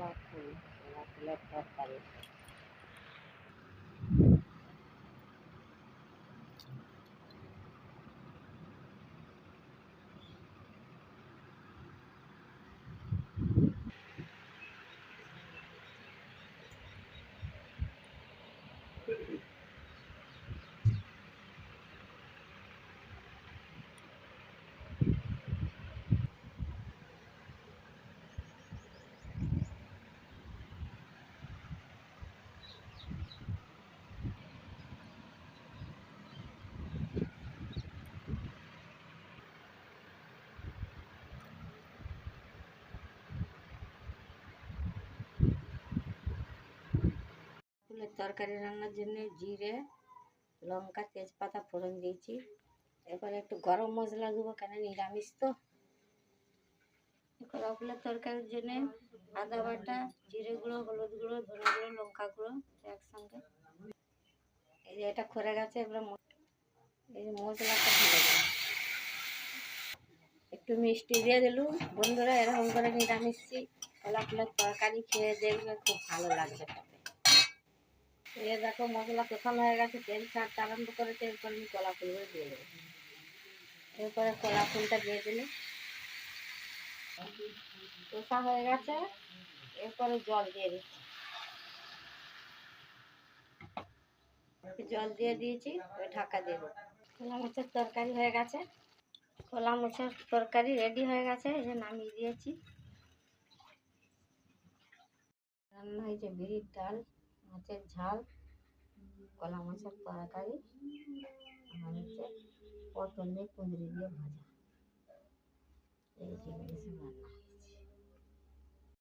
কলা ফুলের তরকারি। ফুলের তরকারি রান্নার জন্য জিরে, লঙ্কা, তেজপাতা ফোড়ন দিয়েছি। এরপরে একটু গরম মশলা দেবো, কেন নিরামিষ তো। কলা ফুলের তরকারির জন্য আদা বাটা, জিরে গুঁড়ো, হলুদ গুঁড়ো, ধনে গুঁড়ো, লঙ্কা গুঁড়ো একসঙ্গে। এই যে এটা খরে গেছে, এবার এই যে মশলাটা ঢেলে দিলাম, একটু মিষ্টি দিয়ে দিলুম। বন্ধুরা এরকম করে নিরামিষ কলা ফুলের তরকারি খেয়ে দেখবে, খুব ভালো লাগবে। এই দেখো মশলা কষানো হয়ে গেছে, তেল ছাড়তে আরম্ভ করেছে। এরপর আমি কলা ফুলগুলো দিয়ে দেবো। এরপরে কলা ফুলটা দিয়ে দিলে কষা হয়ে গেছে। এরপরে জল দিয়ে দিচ্ছি, জল দিয়ে দিয়েছি, ওই ঢাকা দিয়ে দেবো। কলা মাছের তরকারি হয়ে গেছে, কলা মাছের তরকারি রেডি হয়ে গেছে। এই যে নামিয়ে দিয়েছি। রান্না হয়েছে বিরির ডাল, মাছের ঝাল, কলা মাছের তরকারি, আর হচ্ছে পটল দিয়ে কুঁদরি দিয়ে ভাজা। এই যে রান্না।